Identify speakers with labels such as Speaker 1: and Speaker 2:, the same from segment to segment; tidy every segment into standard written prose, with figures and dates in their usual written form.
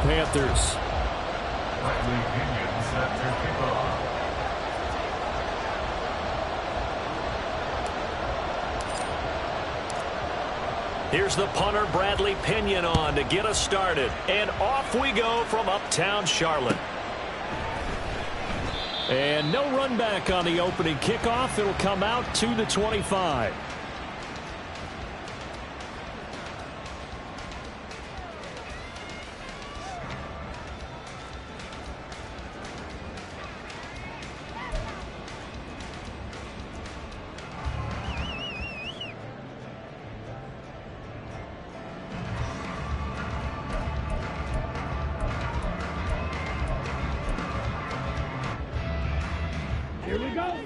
Speaker 1: Carolina Panthers.
Speaker 2: Bradley Pinion set their kickoff.
Speaker 1: Here's the punter, Bradley Pinion, on to get us started. And off we go from uptown Charlotte. And no run back on the opening kickoff. It'll come out to the 25.
Speaker 3: Here we go.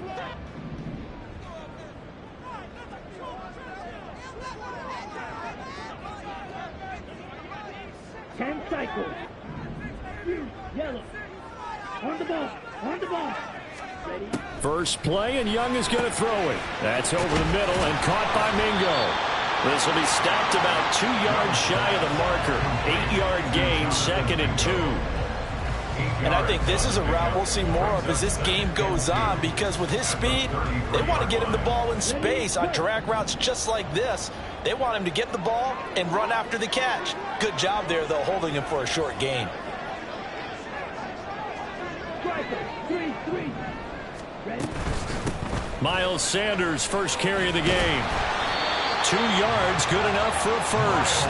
Speaker 3: Ten cycles. Yellow. On the ball. On the ball. Ready.
Speaker 1: First play, and Young is going to throw it. That's over the middle and caught by Mingo. This will be stopped about 2 yards shy of the marker. 8-yard gain, 2nd and 2.
Speaker 4: And I think this is a route we'll see more of as this game goes on, because with his speed, they want to get him the ball in space on drag routes just like this. They want him to get the ball and run after the catch. Good job there, though, holding him for a short gain.
Speaker 1: Miles Sanders, first carry of the game. 2 yards, good enough for a first.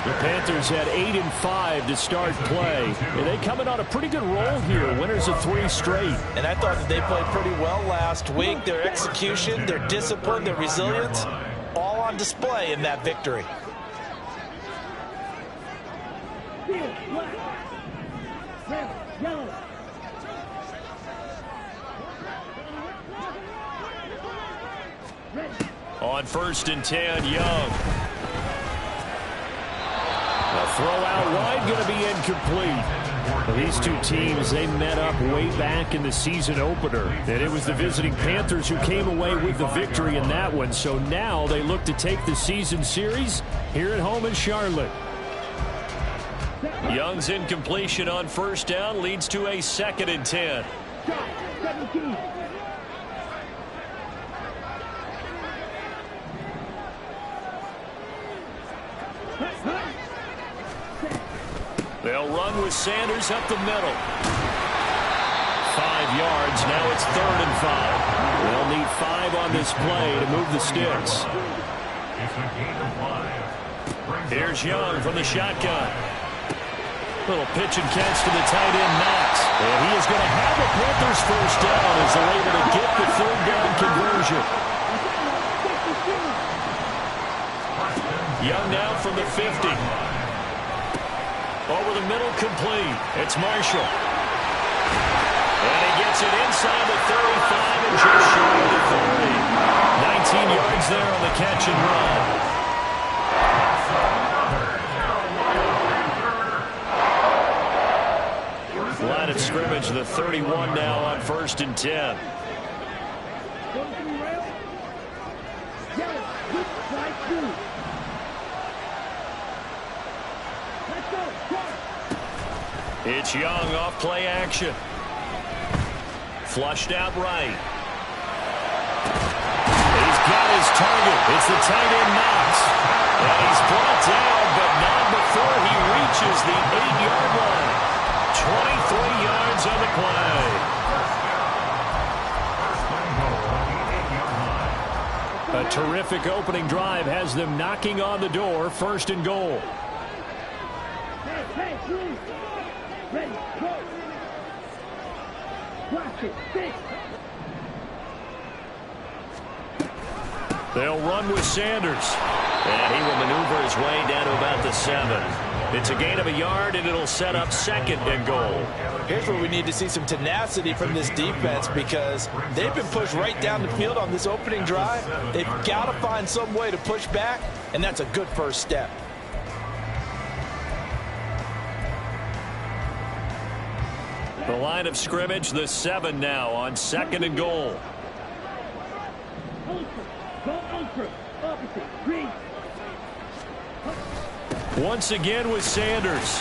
Speaker 1: The Panthers had 8 and 5 to start play. And they come in on a pretty good roll here. Winners of 3 straight.
Speaker 4: And I thought that they played pretty well last week. Their execution, their discipline, their resilience, all on display in that victory.
Speaker 1: On 1st and 10, Young. A throw out wide, going to be incomplete. Well, these two teams, they met up way back in the season opener. And it was the visiting Panthers who came away with the victory in that one. So now they look to take the season series here at home in Charlotte. Young's incompletion on 1st down leads to a 2nd and 10.
Speaker 3: 17.
Speaker 1: They'll run with Sanders up the middle. 5 yards. Now it's 3rd and 5. They'll need 5 on this play to move the sticks. Here's Young from the shotgun. Little pitch and catch to the tight end, Knox. And he is going to have a Panthers first down as they're able to get the 3rd down conversion. Young now from the 50. Over the middle, complete. It's Marshall. And he gets it inside the 35 and just short of the 30. 19 yards there on the catch and run. Line of scrimmage, the 31 now on 1st and 10. It's Young off play action. Flushed out right. He's got his target. It's the tight end Knox. And he's brought down, but not before he reaches the 8-yard line. 23 yards on the play. A terrific opening drive has them knocking on the door. 1st and goal.
Speaker 3: Hey, please. Ready, go. Watch it, 6.
Speaker 1: They'll run with Sanders. And he will maneuver his way down to about the 7. It's a gain of a yard, and it'll set up 2nd and goal.
Speaker 4: Here's where we need to see some tenacity from this defense, because they've been pushed right down the field on this opening drive. They've got to find some way to push back, and that's a good first step.
Speaker 1: The line of scrimmage, the 7 now on 2nd and goal. Once again with Sanders.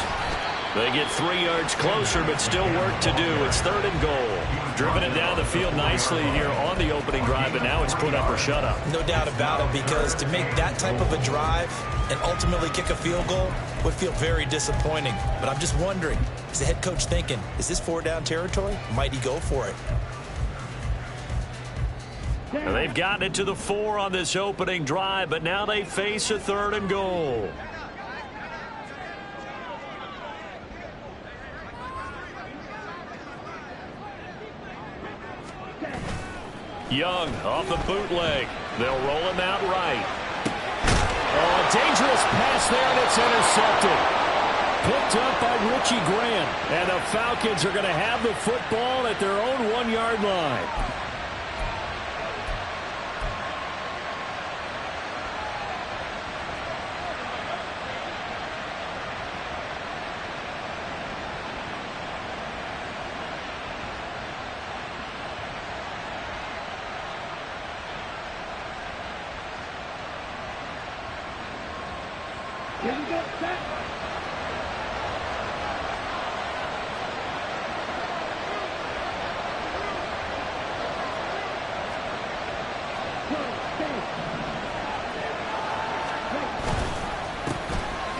Speaker 1: They get 3 yards closer, but still work to do. It's 3rd and goal. Driven it down the field nicely here on the opening drive, but now it's put up or shut up.
Speaker 4: No doubt about it, because to make that type of a drive and ultimately kick a field goal would feel very disappointing. But I'm just wondering, is the head coach thinking, is this 4-down territory? Might he go for it?
Speaker 1: And they've gotten it to the 4 on this opening drive, but now they face a 3rd and goal. Young off the bootleg. They'll roll him out right. Oh, a dangerous pass there, and it's intercepted. Picked up by Richie Grant. And the Falcons are going to have the football at their own 1-yard line.
Speaker 3: Here we go, set.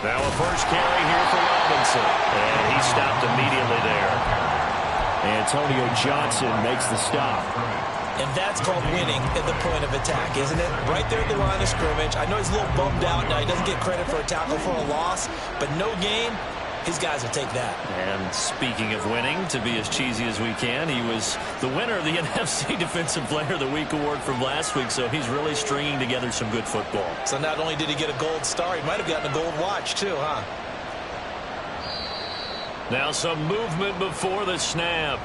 Speaker 1: Now a first carry here for Robinson. And he stopped immediately there. Antonio Johnson makes the stop.
Speaker 4: And that's called winning at the point of attack, isn't it? Right there at the line of scrimmage. I know he's a little bummed out now. He doesn't get credit for a tackle for a loss, but no gain, his guys will take that.
Speaker 1: And speaking of winning, to be as cheesy as we can, he was the winner of the NFC Defensive Player of the Week award from last week, so he's really stringing together some good football.
Speaker 4: So not only did he get a gold star, he might have gotten a gold watch too, huh?
Speaker 1: Now some movement before the snap.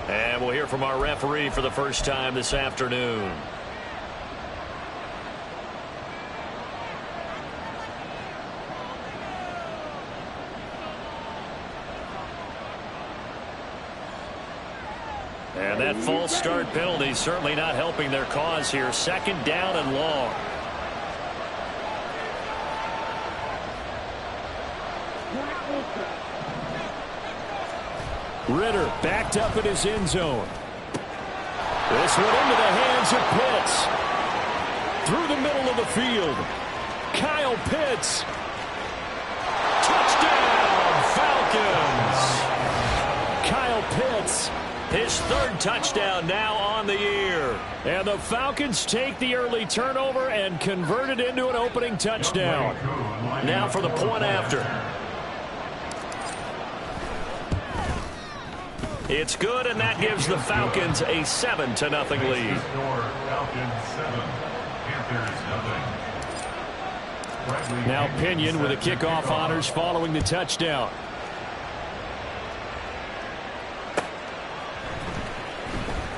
Speaker 1: And we'll hear from our referee for the first time this afternoon. And that false start penalty certainly not helping their cause here. 2nd down and long. Ritter backed up in his end zone. This one into the hands of Pitts. Through the middle of the field. Kyle Pitts. Touchdown, Falcons. Kyle Pitts, his 3rd touchdown now on the year. And the Falcons take the early turnover and convert it into an opening touchdown. Now for the point after. It's good, and that gives the Falcons a 7-0 lead. Now Pinion with the kickoff honors following the touchdown.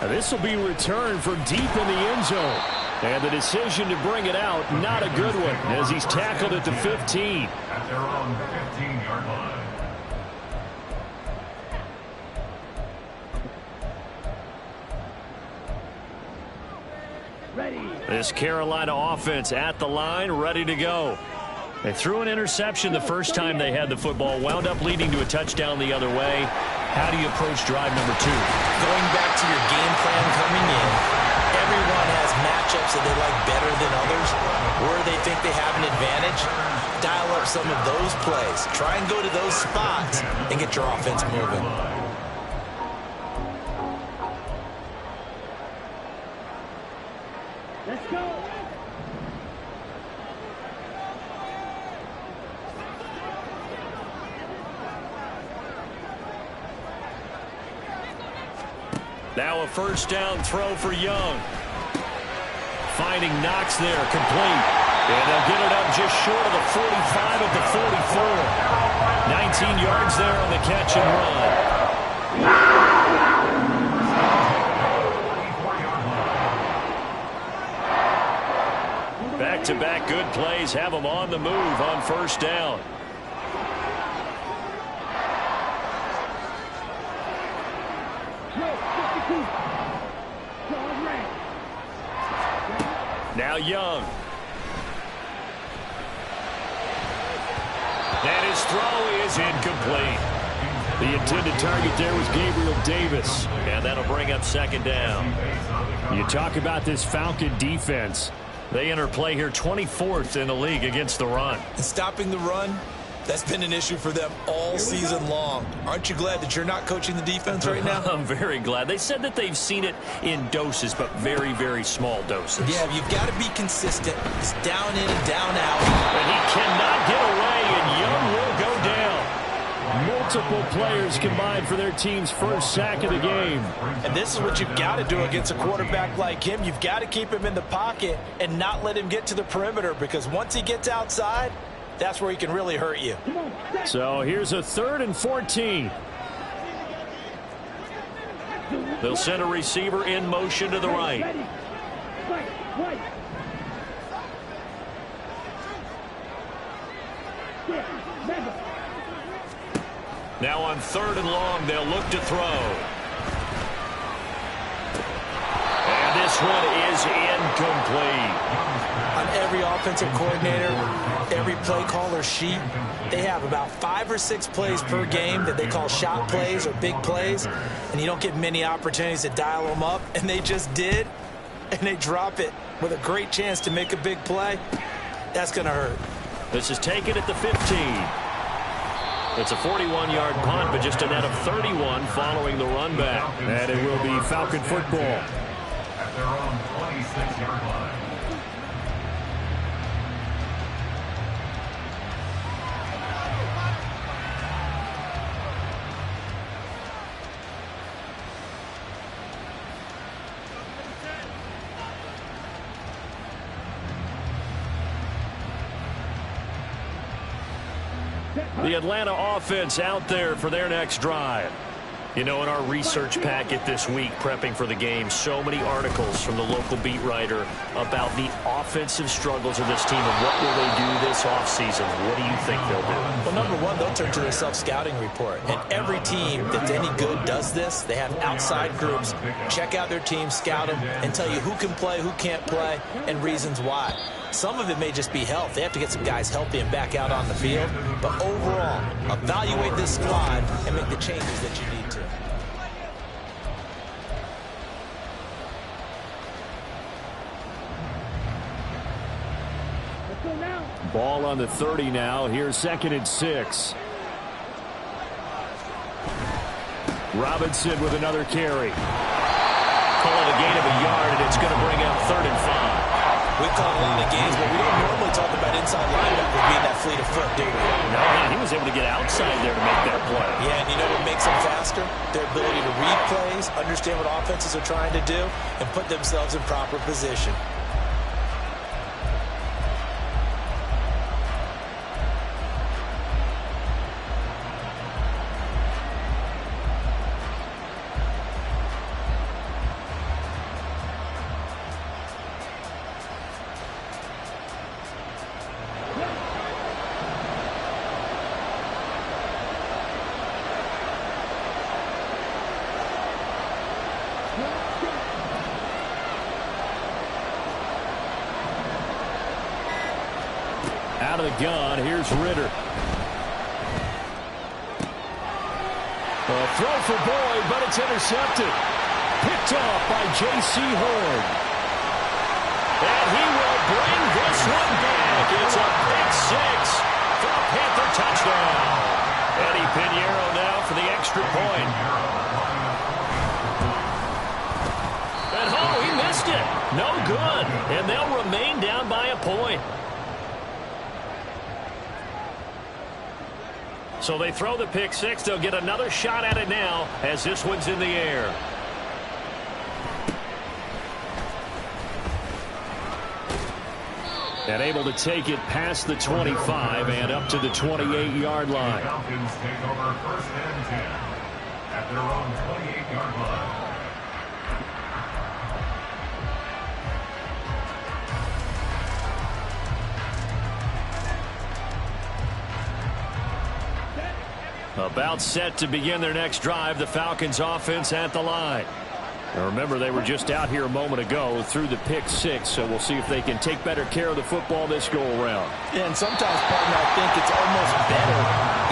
Speaker 1: This will be returned from deep in the end zone. And the decision to bring it out, not a good one, as he's tackled at the 15.
Speaker 2: At their own 15-yard line.
Speaker 1: This Carolina offense at the line, ready to go. They threw an interception the first time they had the football, wound up leading to a touchdown the other way. How do you approach drive number 2?
Speaker 4: Going back to your game plan coming in, everyone has matchups that they like better than others, where they think they have an advantage. Dial up some of those plays. Try and go to those spots and get your offense moving.
Speaker 3: Let's go.
Speaker 1: Now a first down throw for Young. Finding Knox there, complete. And they'll get it up just short of the 45 at the 44. 19 yards there on the catch and run. Back-to-back good plays have them on the move on first down. Now Young. And his throw is incomplete. The intended target there was Gabriel Davis, and that'll bring up second down. You talk about this Falcon defense. They enter play here 24th in the league against the run.
Speaker 4: And stopping the run, that's been an issue for them all season long. Aren't you glad that you're not coaching the defense right now?
Speaker 1: I'm very glad. They said that they've seen it in doses, but very, very small doses.
Speaker 4: Yeah, you've got to be consistent. It's down in and down out.
Speaker 1: And he cannot get away, and Young will go down. Multiple players combined for their team's first sack of the game.
Speaker 4: And this is what you've got to do against a quarterback like him. You've got to keep him in the pocket and not let him get to the perimeter, because once he gets outside, that's where he can really hurt you.
Speaker 1: So here's a 3rd and 14. They'll send a receiver in motion to the right. Now on 3rd and long, they'll look to throw. And this one is incomplete.
Speaker 4: On every offensive coordinator, every play caller sheet, they have about 5 or 6 plays per game that they call shot plays or big plays, and you don't get many opportunities to dial them up, and they just did, and they drop it with a great chance to make a big play. That's going to hurt.
Speaker 1: This is taken at the 15. It's a 41-yard punt, but just a net of 31 following the run back. And it will be Falcon football.
Speaker 2: At their own 26-yard line.
Speaker 1: The Atlanta offense out there for their next drive. You know, in our research packet this week, prepping for the game, so many articles from the local beat writer about the offensive struggles of this team and what will they do this offseason. What do you think they'll do?
Speaker 4: Well, number one, they'll turn to their self-scouting report. And every team that's any good does this. They have outside groups. Check out their team, scout them, and tell you who can play, who can't play, and reasons why. Some of it may just be health. They have to get some guys healthy and back out on the field. But overall, evaluate this squad and make the changes that you need to.
Speaker 1: Ball on the 30 now. Here's 2nd and 6. Robinson with another carry. Call it a gain of a yard, and it's going to bring up 3rd and 5.
Speaker 4: We've called a lot of games, but we don't normally talk about inside linebackers being that fleet of foot, do we?
Speaker 1: No, man, he was able to get outside there to make that play.
Speaker 4: Yeah, and you know what makes them faster? Their ability to read plays, understand what offenses are trying to do, and put themselves in proper position.
Speaker 1: Out of the gun, here's Ritter. A throw for Boyd, but it's intercepted. Picked off by J.C. Horn. And he will bring this one back. It's a pick 6 for a Panther touchdown. Eddie Pinheiro now for the extra point. And he missed it. No good. And they'll remain down by a point. So they throw the pick 6. They'll get another shot at it now as this one's in the air. And able to take it past the 25 and up to the 28-yard line.
Speaker 2: Falcons take over 1st and 10 at their own 28-yard line.
Speaker 1: About set to begin their next drive. The Falcons offense at the line. Now remember, they were just out here a moment ago through the pick 6, so we'll see if they can take better care of the football this go-around.
Speaker 4: Yeah, and sometimes, partner, I think it's almost better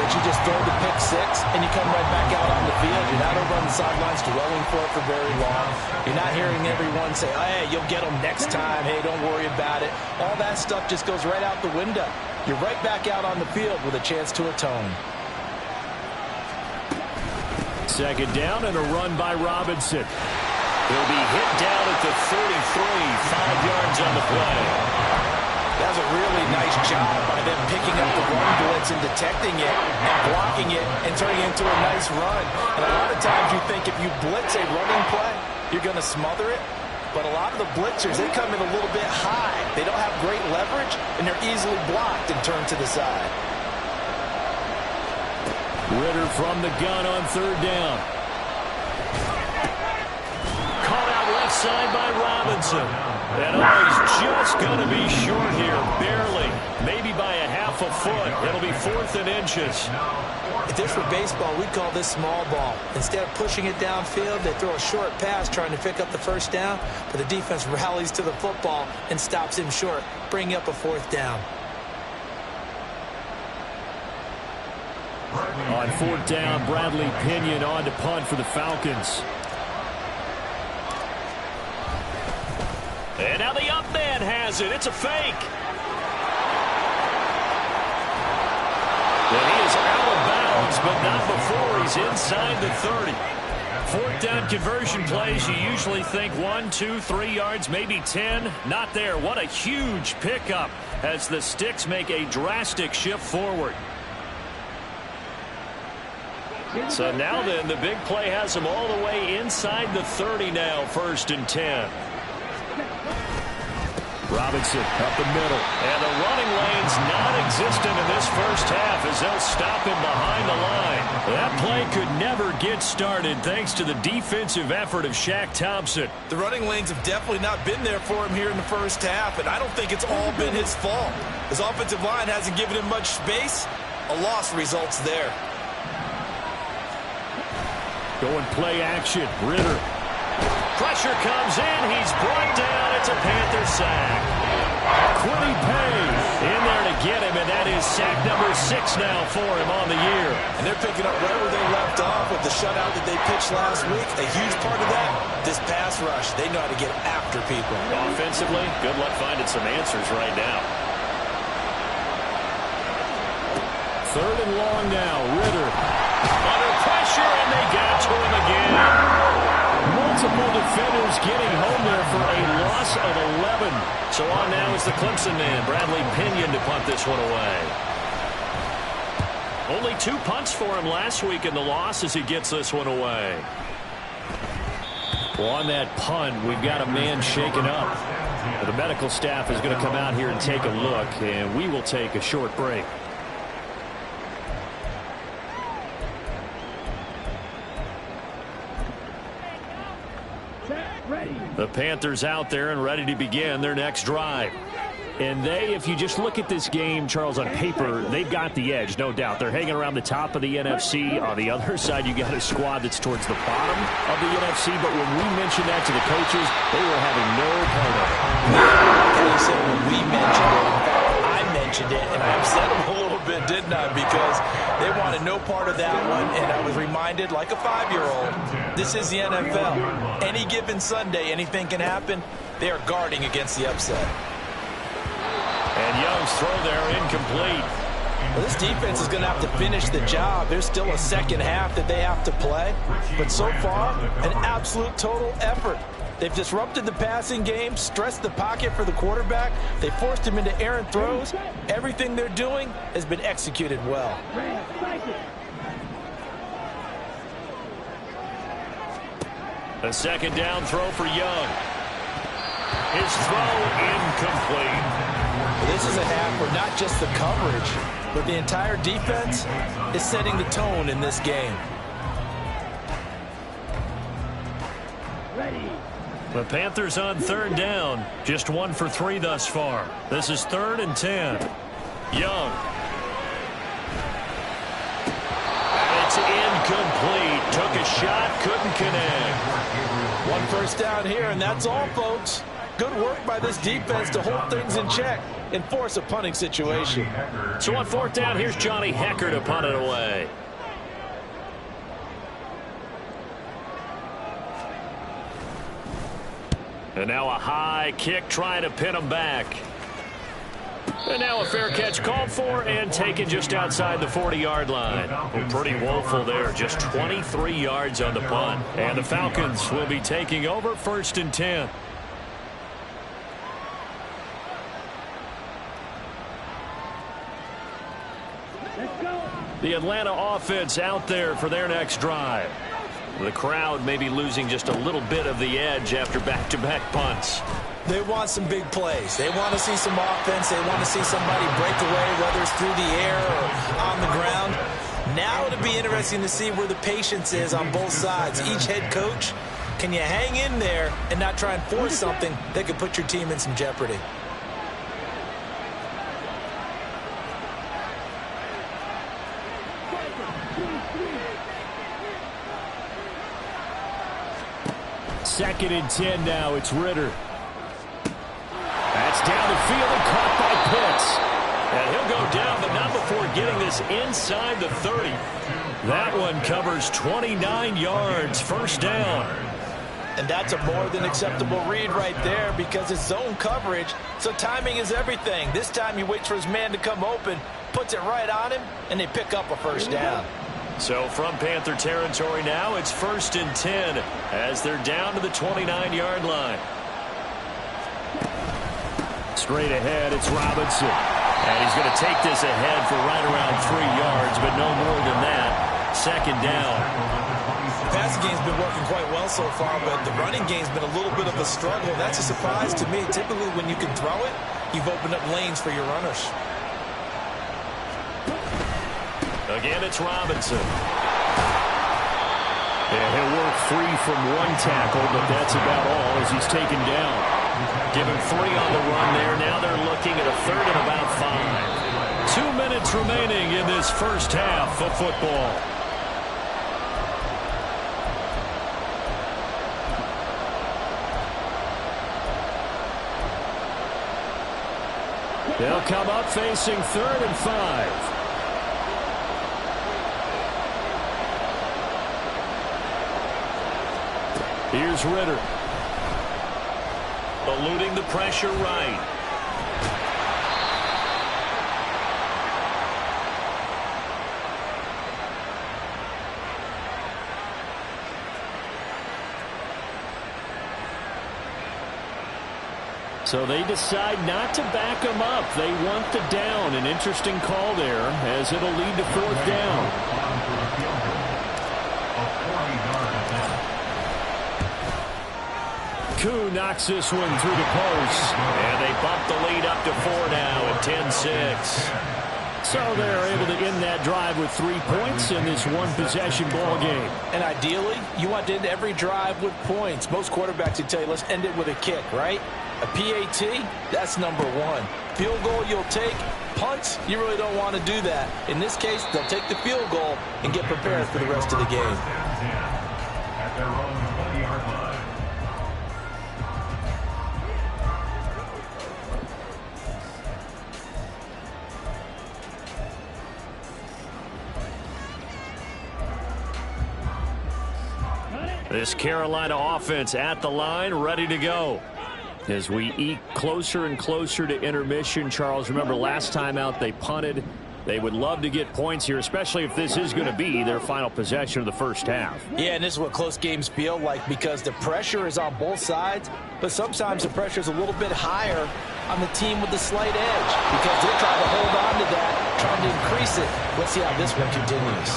Speaker 4: that you just throw the pick 6 and you come right back out on the field. You're not over on the sidelines dwelling for it for very long. You're not hearing everyone say, oh, hey, you'll get them next time. Hey, don't worry about it. All that stuff just goes right out the window. You're right back out on the field with a chance to atone.
Speaker 1: Second down and a run by Robinson. He'll be hit down at the 33, 5 yards on the play.
Speaker 4: That was a really nice job by them picking up the run blitz and detecting it and blocking it and turning it into a nice run. And a lot of times you think if you blitz a running play, you're going to smother it. But a lot of the blitzers, they come in a little bit high. They don't have great leverage, and they're easily blocked and turned to the side.
Speaker 1: Ridder from the gun on third down. Caught out left side by Robinson. And he's just going to be short here, barely. Maybe by a half a foot. It'll be 4th and inches.
Speaker 4: If this were baseball, we'd call this small ball. Instead of pushing it downfield, they throw a short pass trying to pick up the first down, but the defense rallies to the football and stops him short, bringing up a 4th down.
Speaker 1: On 4th down, Bradley Pinion on to punt for the Falcons. And now the up man has it. It's a fake. And he is out of bounds, but not before he's inside the 30. 4th down conversion plays, you usually think 1, 2, 3 yards, maybe 10. Not there. What a huge pickup as the Sticks make a drastic shift forward. So now then, the big play has him all the way inside the 30 now, 1st and 10. Robinson up the middle. And the running lane's non-existent in this first half as they'll stop him behind the line. That play could never get started thanks to the defensive effort of Shaq Thompson.
Speaker 4: The running lanes have definitely not been there for him here in the first half, and I don't think it's all been his fault. His offensive line hasn't given him much space. A loss results there.
Speaker 1: Going play action. Ridder. Pressure comes in. He's brought down. It's a Panther sack. Kwity Paye in there to get him, and that is sack number 6 now for him on the year.
Speaker 4: And they're picking up right where they left off with the shutout that they pitched last week. A huge part of that, this pass rush. They know how to get after people.
Speaker 1: Offensively, good luck finding some answers right now. 3rd and long now. Ridder under pressure, and they got to him again. Multiple defenders getting home there for a loss of 11. So on now is the Clemson man, Bradley Pinion, to punt this one away. Only 2 punts for him last week in the loss as he gets this one away. Well, on that punt, we've got a man shaken up. The medical staff is going to come out here and take a look, and we will take a short break. The Panthers out there and ready to begin their next drive. And they, if you just look at this game, Charles, on paper, they've got the edge, no doubt. They're hanging around the top of the NFC. On the other side, you got a squad that's towards the bottom of the NFC. But when we mentioned that to the coaches, they were having no part of it.
Speaker 4: You said when we mentioned it, in fact, I mentioned it, and I upset them a little bit, didn't I? Because they wanted no part of that one, and I was reminded, like a 5-year-old, this is the NFL. Any given Sunday, anything can happen. They are guarding against the upset.
Speaker 1: And Young's throw there incomplete.
Speaker 4: Well, this defense is going to have to finish the job. There's still a second half that they have to play. But so far, an absolute total effort. They've disrupted the passing game, stressed the pocket for the quarterback. They forced him into errant throws. Everything they're doing has been executed well.
Speaker 1: A second down throw for Young. His throw incomplete.
Speaker 4: This is a half where not just the coverage, but the entire defense is setting the tone in this game.
Speaker 1: The Panthers on 3rd down. Just 1 for 3 thus far. This is 3rd and 10. Young. It's incomplete. Took a shot, couldn't connect.
Speaker 4: One First down here, and that's all, folks. Good work by this defense to hold things in check and force a punting situation.
Speaker 1: So on fourth down, here's Johnny Hekker to punt it away. And now a high kick trying to pin him back. And now a fair catch called for and taken just outside the 40-yard line. Well, pretty woeful there, just 23 yards on the punt. And the Falcons will be taking over 1st and 10.
Speaker 3: Let's go.
Speaker 1: The Atlanta offense out there for their next drive. The crowd may be losing just a little bit of the edge after back-to-back punts.
Speaker 4: They want some big plays. They want to see some offense. They want to see somebody break away, whether it's through the air or on the ground. Now it'll be interesting to see where the patience is on both sides. Each head coach, can you hang in there and not try and force something that could put your team in some jeopardy?
Speaker 1: Second and 10 now. It's Ritter. That's down the field and caught by Pitts. And he'll go down, but not before getting this inside the 30. That one covers 29 yards. First down.
Speaker 4: And that's a more than acceptable read right there because it's zone coverage, so timing is everything. This time he waits for his man to come open, puts it right on him, and they pick up a first down.
Speaker 1: So from Panther territory now, it's 1st and 10 as they're down to the 29-yard line. Straight ahead, it's Robinson. And he's going to take this ahead for right around 3 yards, but no more than that. Second down.
Speaker 4: The passing game's been working quite well so far, but the running game's been a little bit of a struggle. That's a surprise to me. Typically, when you can throw it, you've opened up lanes for your runners.
Speaker 1: Again, it's Robinson. And he'll work free from one tackle, but that's about all as he's taken down. Give him 3 on the run there. Now they're looking at a 3rd and about 5. 2 minutes remaining in this first half of football. They'll come up facing 3rd and 5. Here's Ritter. Eluding the pressure right. So they decide not to back him up. They want the down. An interesting call there as it'll lead to 4th down. Koo knocks this one through the post. And they bump the lead up to 4 now at 10-6. So they're able to end that drive with 3 points in this one-possession ball game.
Speaker 4: And ideally, you want to end every drive with points. Most quarterbacks would tell you, let's end it with a kick, right? A PAT, that's number 1. Field goal you'll take. Punts, you really don't want to do that. In this case, they'll take the field goal and get prepared for the rest of the game.
Speaker 2: At their own 20-yard line.
Speaker 1: This Carolina offense at the line, ready to go. As we eke closer and closer to intermission, Charles, remember last time out they punted. They would love to get points here, especially if this is going to be their final possession of the first half.
Speaker 4: Yeah, and this is what close games feel like because the pressure is on both sides, but sometimes the pressure is a little bit higher on the team with the slight edge because they're trying to hold on to that, trying to increase it. Let's see how this one continues.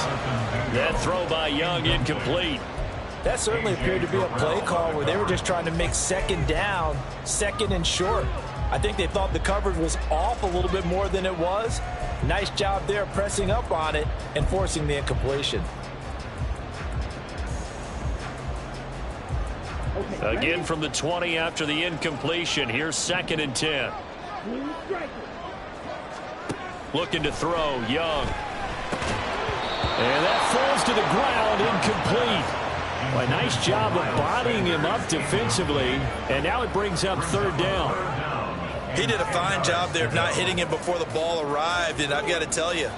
Speaker 1: That throw by Young incomplete.
Speaker 4: That certainly appeared to be a play call where they were just trying to make second down, second and short. I think they thought the coverage was off a little bit more than it was. Nice job there pressing up on it and forcing the incompletion.
Speaker 1: Again from the 20 after the incompletion. Here's 2nd and 10. Looking to throw, Young. And that falls to the ground, incomplete. A nice job of bodying him up defensively, and now it brings up third down.
Speaker 4: He did a fine job there of not hitting him before the ball arrived, and I've got to tell you,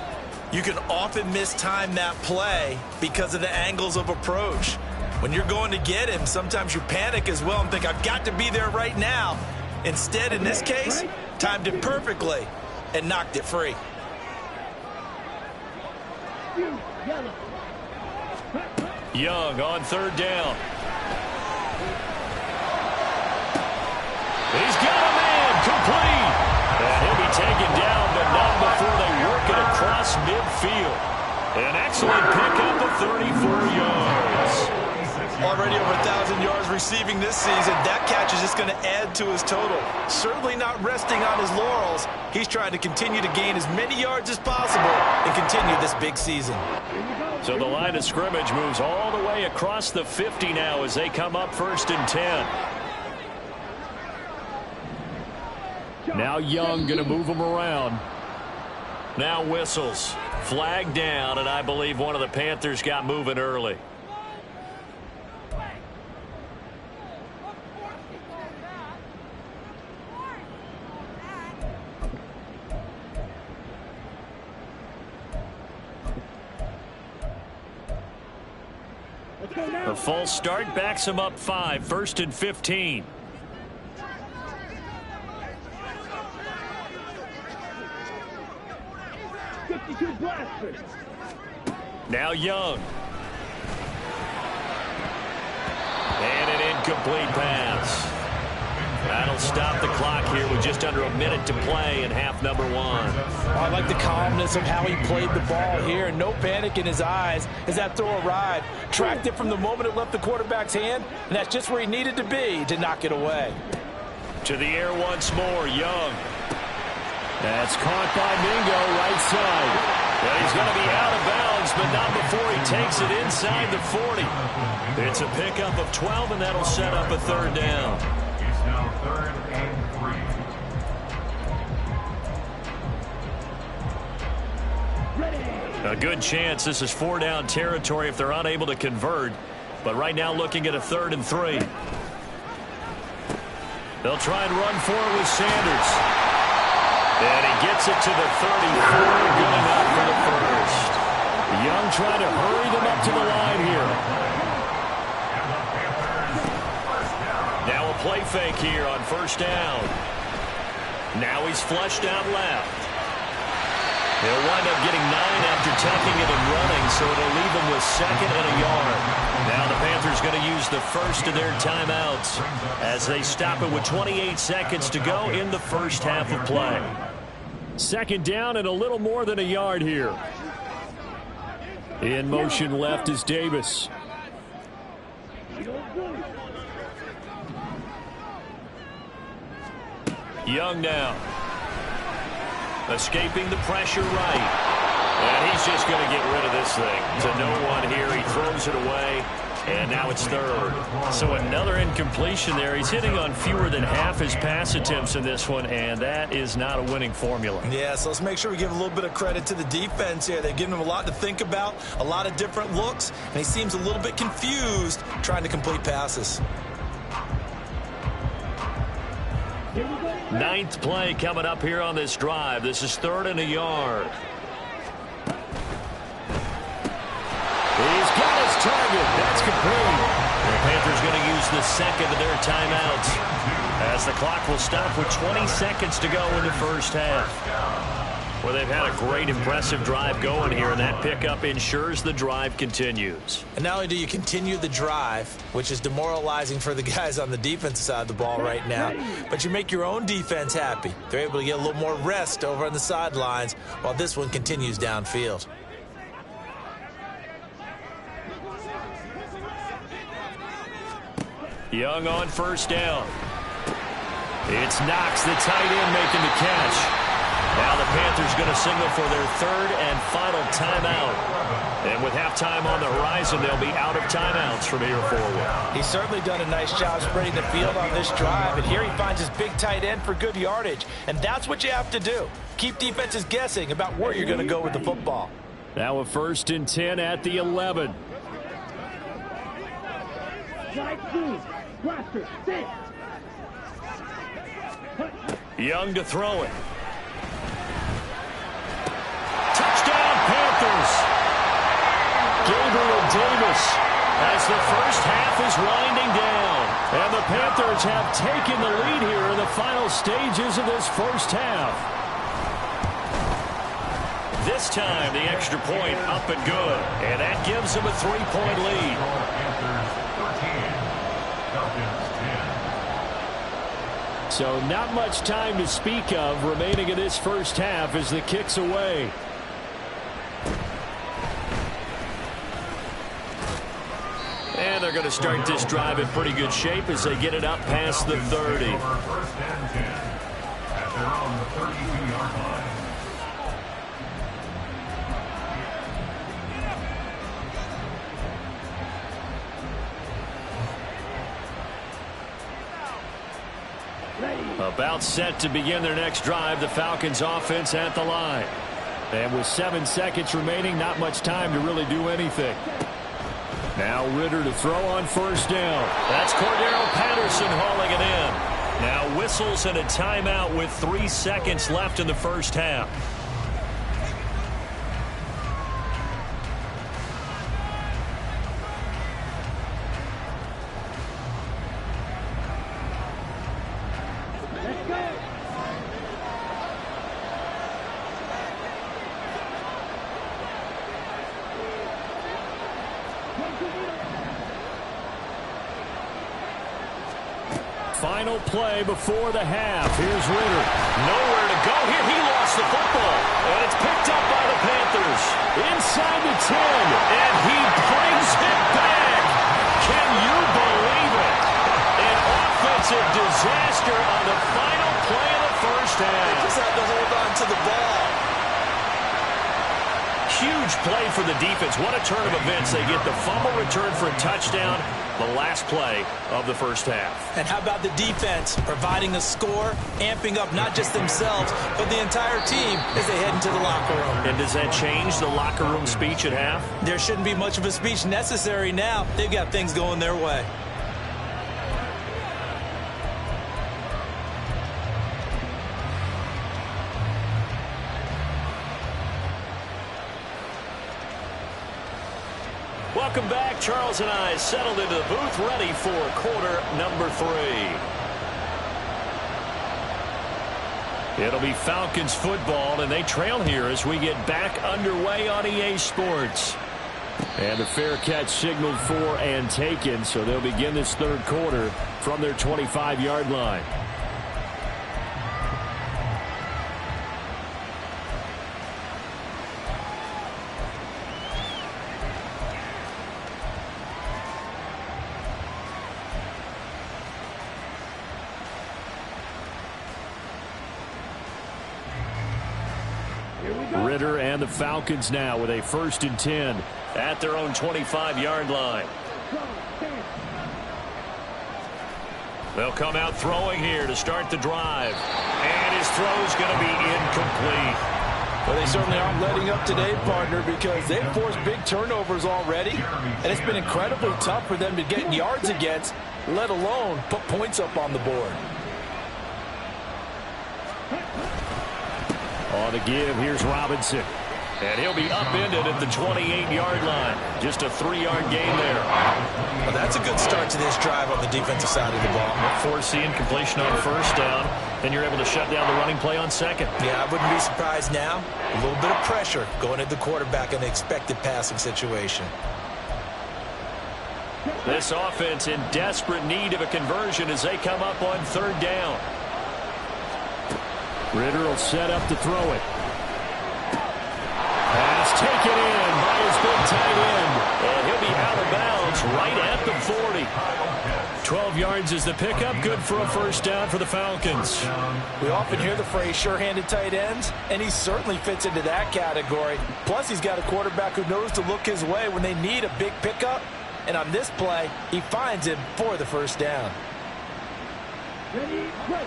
Speaker 4: you can often mistime that play because of the angles of approach. When you're going to get him, sometimes you panic as well and think, I've got to be there right now. Instead, in this case, timed it perfectly and knocked it free.
Speaker 1: Young on third down. He's got a man complete. And he'll be taken down, but not before they work it across midfield. An excellent pickup of 34 yards.
Speaker 4: Already over 1,000 yards receiving this season. That catch is just going to add to his total. Certainly not resting on his laurels. He's trying to continue to gain as many yards as possible and continue this big season.
Speaker 1: So the line of scrimmage moves all the way across the 50 now as they come up 1st and 10. Now Young going to move them around. Now whistles. Flag down, and I believe one of the Panthers got moving early. A false start backs him up 5, 1st and 15. Now Young. And an incomplete pass. That'll stop the clock here with just under a minute to play in half number 1.
Speaker 4: I like the calmness of how he played the ball here. No panic in his eyes as that throw arrived. Tracked it from the moment it left the quarterback's hand, and that's just where he needed to be to knock it away.
Speaker 1: To the air once more, Young. That's caught by Mingo right side. And he's going to be out of bounds, but not before he takes it inside the 40. It's a pickup of 12, and that'll set up a third down.
Speaker 2: It's now 3rd and 3.
Speaker 1: A good chance this is 4-down territory if they're unable to convert. But right now looking at a 3rd and 3. They'll try and run for it with Sanders. And he gets it to the 34, good enough for the first. Young trying to hurry them up to the line here. Now a play fake here on 1st down. Now he's flushed out left. He'll wind up getting 9 after tucking it and running, so it'll leave him with 2nd and a yard. Now the Panthers going to use the first of their timeouts as they stop it with 28 seconds to go in the first half of play. 2nd down and a little more than a yard here. In motion left is Davis. Young now. Escaping the pressure right. And he's just going to get rid of this thing. To no one here. He throws it away. And now it's 3rd. So another incompletion there. He's hitting on fewer than half his pass attempts in this one, and that is not a winning formula.
Speaker 4: Yeah, so let's make sure we give a little bit of credit to the defense here. They've given him a lot to think about, a lot of different looks, and he seems a little bit confused trying to complete passes.
Speaker 1: 9th play coming up here on this drive. This is 3rd and a yard. He's got his target. That's complete. The Panthers going to use the 2nd of their timeouts as the clock will stop with 20 seconds to go in the first half. Well, they've had a great, impressive drive going here, and that pickup ensures the drive continues.
Speaker 4: And not only do you continue the drive, which is demoralizing for the guys on the defensive side of the ball right now, but you make your own defense happy. They're able to get a little more rest over on the sidelines while this one continues downfield.
Speaker 1: Young on 1st down. It's Knox, the tight end, making the catch. Now the Panthers going to signal for their 3rd and final timeout. And with halftime on the horizon, they'll be out of timeouts from here forward.
Speaker 4: He's certainly done a nice job spreading the field on this drive, and here he finds his big tight end for good yardage. And that's what you have to do. Keep defenses guessing about where you're going to go with the football.
Speaker 1: Now a 1st and 10 at the 11.
Speaker 3: Slide through. Blaster. Sit.
Speaker 1: Young to throw it. Touchdown, Panthers. Gabriel Davis as the first half is winding down. And the Panthers have taken the lead here in the final stages of this first half. This time, the extra point up and good. And that gives them a 3-point lead. So not much time to speak of remaining in this first half as the kick's away. And they're going to start this drive in pretty good shape as they get it up past the 30.
Speaker 2: First and 10 at their own 32-yard line.
Speaker 1: About set to begin their next drive, the Falcons offense at the line. And with 7 seconds remaining, not much time to really do anything. Now Ritter to throw on first down. That's Cordero Patterson hauling it in. Now whistles and a timeout with 3 seconds left in the first half. Final play before the half. Here's Ritter. Nowhere to go here. He lost the football. And it's picked up by the Panthers. Inside the 10. And he brings it back. Can you believe it? An offensive disaster on the final play of the first half.
Speaker 4: They just had to hold on to the ball.
Speaker 1: Huge play for the defense. What a turn of events. They get the fumble return for a touchdown. The last play of the first half.
Speaker 4: And how about the defense providing a score, amping up not just themselves, but the entire team as they head into the locker room.
Speaker 1: And does that change the locker room speech at half?
Speaker 4: There shouldn't be much of a speech necessary now. They've got things going their way.
Speaker 1: Welcome back. Charles and I settled into the booth, ready for quarter number 3. It'll be Falcons football, and they trail here as we get back underway on EA Sports. And a fair catch signaled for and taken, so they'll begin this third quarter from their 25-yard line. Ritter and the Falcons now with a 1st and 10 at their own 25-yard line. They'll come out throwing here to start the drive. And his throw's going to be incomplete.
Speaker 4: Well, they certainly aren't letting up today, partner, because they've forced big turnovers already. And it's been incredibly tough for them to get yards against, let alone put points up on the board.
Speaker 1: On the give, here's Robinson. And he'll be upended at the 28-yard line. Just a 3-yard gain there.
Speaker 4: Well, that's a good start to this drive on the defensive side of the ball.
Speaker 1: Force the incompletion on first down. Then you're able to shut down the running play on second.
Speaker 4: Yeah, I wouldn't be surprised now. A little bit of pressure going at the quarterback in the expected passing situation.
Speaker 1: This offense in desperate need of a conversion as they come up on 3rd down. Ritter will set up to throw it. Pass taken in by his big tight end. And he'll be out of bounds right at the 40. 12 yards is the pickup. Good for a 1st down for the Falcons.
Speaker 4: We often hear the phrase sure-handed tight ends, and he certainly fits into that category. Plus, he's got a quarterback who knows to look his way when they need a big pickup. And on this play, he finds him for the 1st down.
Speaker 3: Ready, break.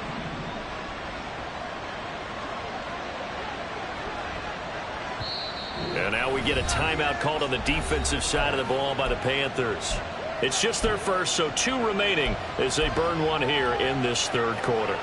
Speaker 1: And now we get a timeout called on the defensive side of the ball by the Panthers. It's just their first, so 2 remaining as they burn one here in this third quarter.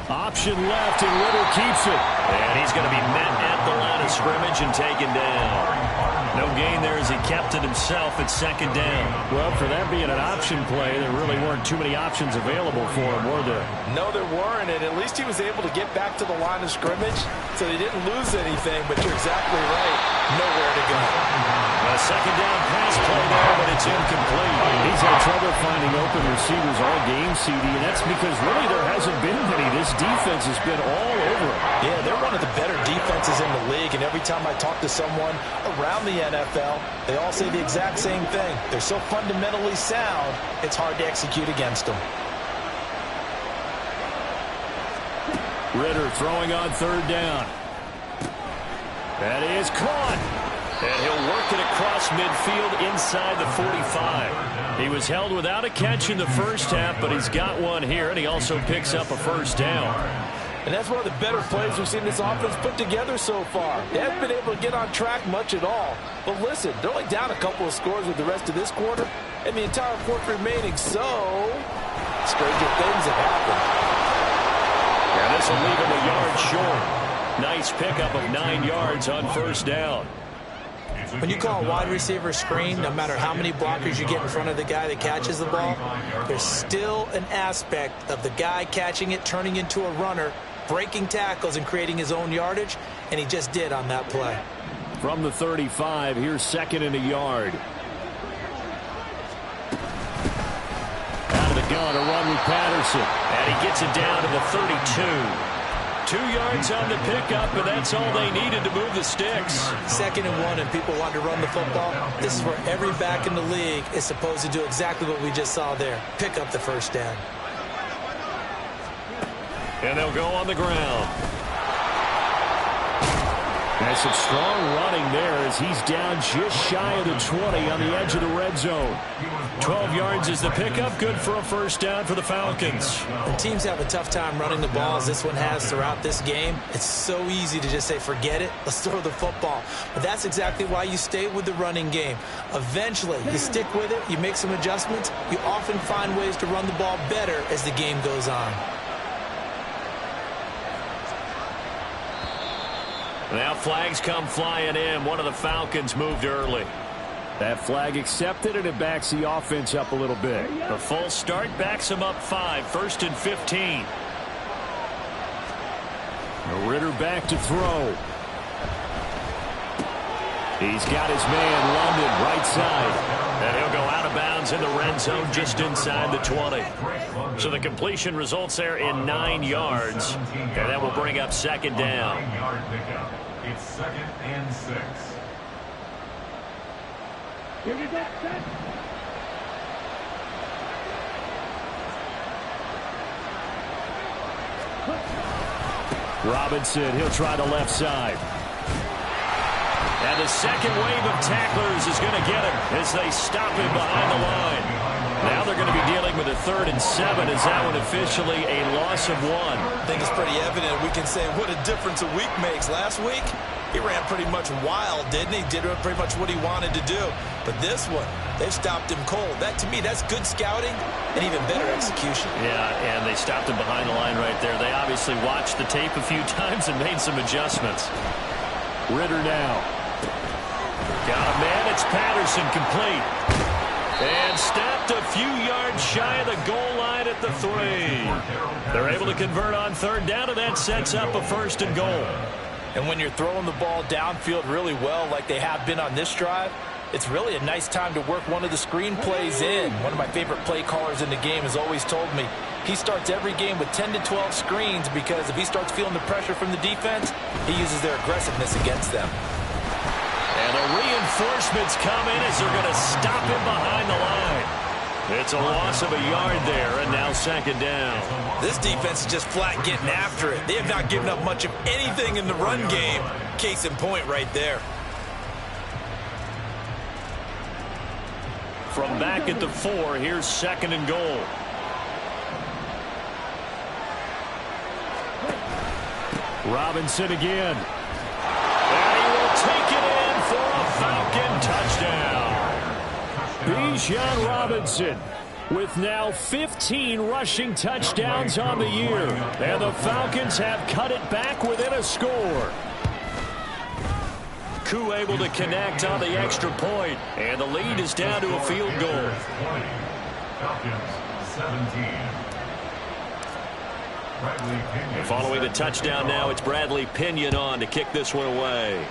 Speaker 1: Option left, and Ritter keeps it. And he's going to be met at the line of scrimmage and taken down. No gain there as he kept it himself at second down. Well, for that being an option play, there really weren't too many options available for him, were there?
Speaker 4: No, there weren't, and at least he was able to get back to the line of scrimmage, so he didn't lose anything, but you're exactly right. Nowhere to go.
Speaker 1: A second down pass play there, but it's incomplete. He's had trouble finding open receivers all game, CD, and that's because really there hasn't been many. This defense has been all over him.
Speaker 4: Yeah, they're one of the better defenses in the league, and every time I talk to someone around the NFL, they all say the exact same thing. They're so fundamentally sound, it's hard to execute against them.
Speaker 1: Ritter throwing on third down. That is caught. And he'll work it across midfield inside the 45. He was held without a catch in the first half, but he's got one here, and he also picks up a first down.
Speaker 4: And that's one of the better plays we've seen this offense put together so far. They haven't been able to get on track much at all. But listen, they're only down a couple of scores with the rest of this quarter, and the entire fourth remaining, so stranger things have happened.
Speaker 1: And this will leave him a yard short. Nice pickup of 9 yards on first down.
Speaker 5: When you call a wide receiver screen, no matter how many blockers you get in front of the guy that catches the ball, there's still an aspect of the guy catching it, turning into a runner, breaking tackles and creating his own yardage, and he just did on that play.
Speaker 1: From the 35, here's second and a yard. Out of the gun, a run with Patterson, and he gets it down to the 32. 2 yards on the pickup, and that's all they needed to move the sticks.
Speaker 5: 2nd and 1, and people want to run the football. This is where every back in the league is supposed to do exactly what we just saw there. Pick up the first down.
Speaker 1: And they'll go on the ground. There's some strong running there as he's down just shy of the 20 on the edge of the red zone. 12 yards is the pickup, good for a first down for the Falcons.
Speaker 5: When teams have a tough time running the ball, as this one has throughout this game, it's so easy to just say, forget it, let's throw the football. But that's exactly why you stay with the running game. Eventually, you stick with it, you make some adjustments, you often find ways to run the ball better as the game goes on.
Speaker 1: Now flags come flying in. One of the Falcons moved early. That flag accepted, and it backs the offense up a little bit. The full start backs them up 5, 1st and 15. Ritter back to throw. He's got his man, London, right side. And he'll go out of bounds in the red zone just inside the 20. So the completion results there in 9 yards. And that will bring up second down.
Speaker 2: It's 2nd and 6.
Speaker 3: Here we go, set.
Speaker 1: Robinson, he'll try the left side. And the second wave of tacklers is going to get him as they stop him behind the line. Now they're going to be dealing with a 3rd and 7 as that one officially a loss of 1.
Speaker 4: I think it's pretty evident. We can say what a difference a week makes. Last week, he ran pretty much wild, didn't he? Did pretty much what he wanted to do. But this one, they stopped him cold. That, to me, that's good scouting and even better execution.
Speaker 1: Yeah, and they stopped him behind the line right there. They obviously watched the tape a few times and made some adjustments. Ritter now. Got a man. It's Patterson, complete. And stopped a few yards shy of the goal line at the 3. They're able to convert on third down, and that sets up a 1st and goal.
Speaker 4: And when you're throwing the ball downfield really well like they have been on this drive, it's really a nice time to work one of the screen plays in. One of my favorite play callers in the game has always told me he starts every game with 10 to 12 screens because if he starts feeling the pressure from the defense, he uses their aggressiveness against them.
Speaker 1: And the reinforcements come in as they're going to stop him behind the line. It's a loss of a yard there, and now second down.
Speaker 4: This defense is just flat getting after it. They have not given up much of anything in the run game. Case in point right there.
Speaker 1: from back at the 4. Here's 2nd and goal. Robinson again. And he will take it in for a Falcon touchdown. Bijan Robinson with now 15 rushing touchdowns on the year. And the Falcons have cut it back within a score. Koo able to connect on the extra point, and the lead is down to a field goal.
Speaker 2: Falcons 17.
Speaker 1: Following the touchdown now, it's Bradley Pinion on to kick this one away.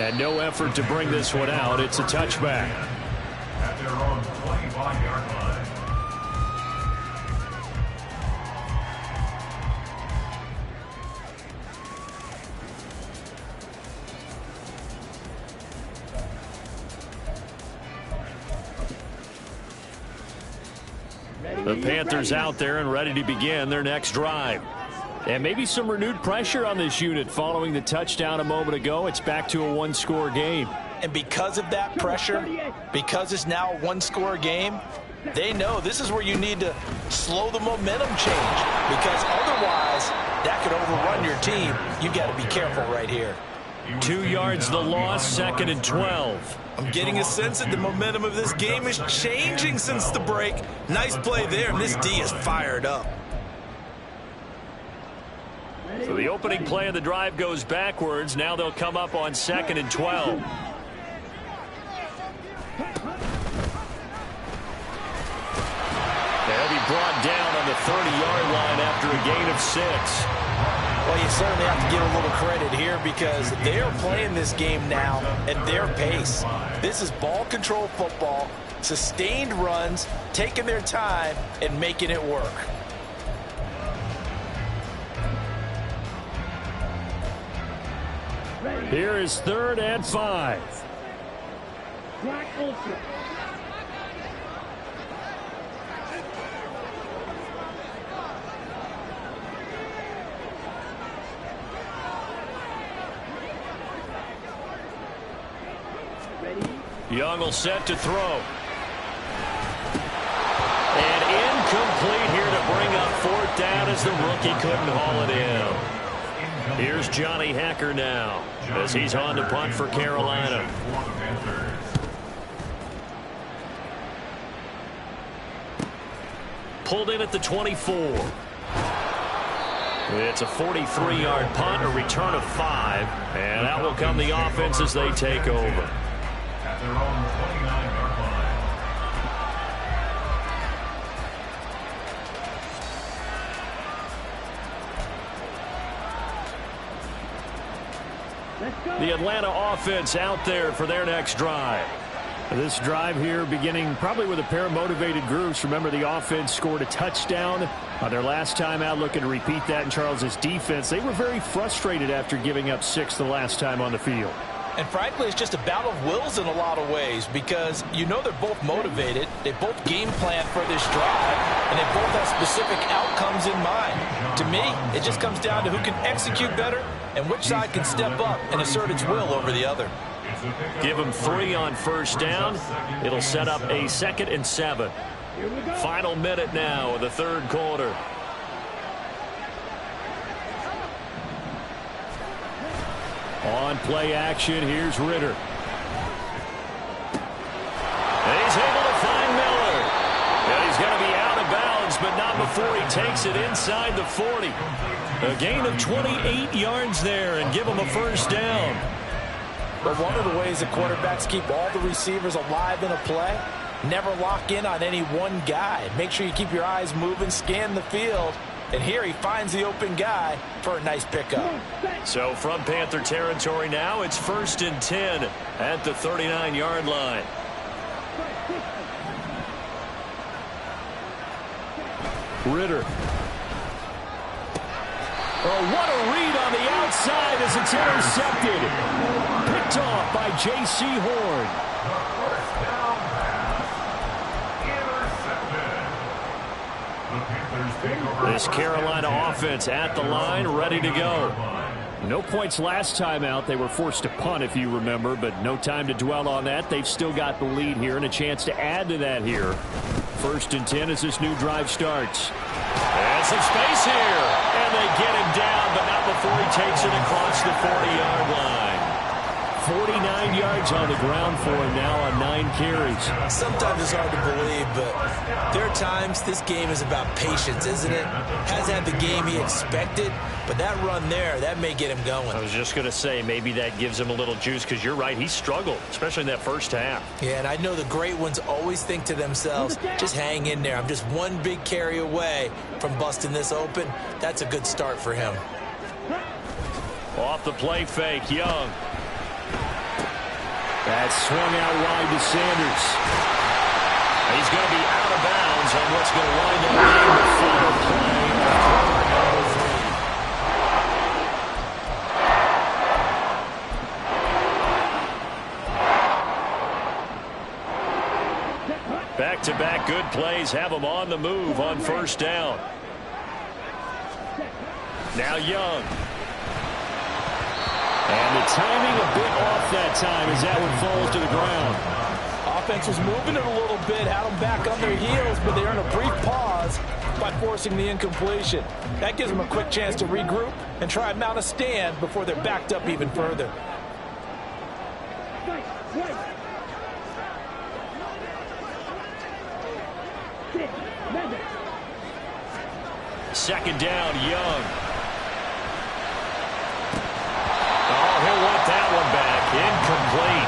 Speaker 1: And no effort to bring this one out. It's a touchback.
Speaker 2: At their own 25-yard line.
Speaker 1: The Panthers out there and ready to begin their next drive. And maybe some renewed pressure on this unit following the touchdown a moment ago. It's back to a one-score game.
Speaker 4: And because of that pressure, because it's now a one-score game, they know this is where you need to slow the momentum change, because otherwise that could overrun your team. You got to be careful right here.
Speaker 1: 2 yards the loss, 2nd and 12.
Speaker 4: I'm getting a sense that the momentum of this game is changing since the break. Nice play there, and this D is fired up.
Speaker 1: So the opening play of the drive goes backwards. Now they'll come up on 2nd and 12. They'll be brought down on the 30-yard line after a gain of 6.
Speaker 4: Well, you certainly have to give a little credit here, because they are playing this game now at their pace. This is ball control football, sustained runs, taking their time and making it work.
Speaker 1: Here is 3rd and 5.
Speaker 3: Black Ultra.
Speaker 1: Young will set to throw. And incomplete here to bring up 4th down as the rookie couldn't haul it in. Here's Johnny Hekker now as he's on to punt for Carolina. Pulled in at the 24. It's a 43-yard punt, a return of 5, and that will come the offense as they take over.
Speaker 2: At their own 29-yard line.
Speaker 1: The Atlanta offense out there for their next drive. This drive here beginning probably with a pair of motivated groups. Remember, the offense scored a touchdown on their last time out, looking to repeat that in Charles's defense. They were very frustrated after giving up 6 the last time on the field.
Speaker 4: And frankly, it's just a battle of wills in a lot of ways, because you know they're both motivated, they both game plan for this drive, and they both have specific outcomes in mind. To me, it just comes down to who can execute better and which side can step up and assert its will over the other.
Speaker 1: Give them 3 on 1st down. It'll set up a 2nd and 7. Final minute now of the 3rd quarter. On play action, here's Ritter. And he's able to find Miller. And he's going to be out of bounds, but not before he takes it inside the 40. A gain of 28 yards there, and give him a 1st down.
Speaker 4: But one of the ways that quarterbacks keep all the receivers alive in a play, never lock in on any one guy. Make sure you keep your eyes moving, scan the field. And here he finds the open guy for a nice pickup.
Speaker 1: So from Panther territory now, it's 1st and 10 at the 39-yard line. Ritter. Oh, what a read on the outside as it's intercepted. Picked off by J.C. Horn.
Speaker 2: Intercepted.
Speaker 1: This Carolina offense at the line, ready to go. No points last time out. They were forced to punt, if you remember, but no time to dwell on that. They've still got the lead here and a chance to add to that here. 1st and 10 as this new drive starts. And some space here. And they get him down, but not before he takes it across the 40-yard line. 49 yards on the ground for him now on 9 carries.
Speaker 5: Sometimes it's hard to believe, but there are times this game is about patience, isn't it? Has had the game he expected, but that run there, that may get him going.
Speaker 1: I was just going to say, maybe that gives him a little juice, because you're right, he struggled, especially in that first half.
Speaker 5: Yeah, and I know the great ones always think to themselves, just hang in there. I'm just one big carry away from busting this open. That's a good start for him.
Speaker 1: Off the play fake, Young. That swung out wide to Sanders. He's going to be out of bounds on what's going to wind up being the final play of quarter number 3. Back-to-back good plays have him on the move on 1st down. Now Young. And the timing a bit off that time as that one falls to the ground.
Speaker 5: Offense was moving it a little bit, had them back on their heels, but they earned a brief pause by forcing the incompletion. That gives them a quick chance to regroup and try and mount a stand before they're backed up even further.
Speaker 1: Second down, Young. He'll want that one back. Incomplete.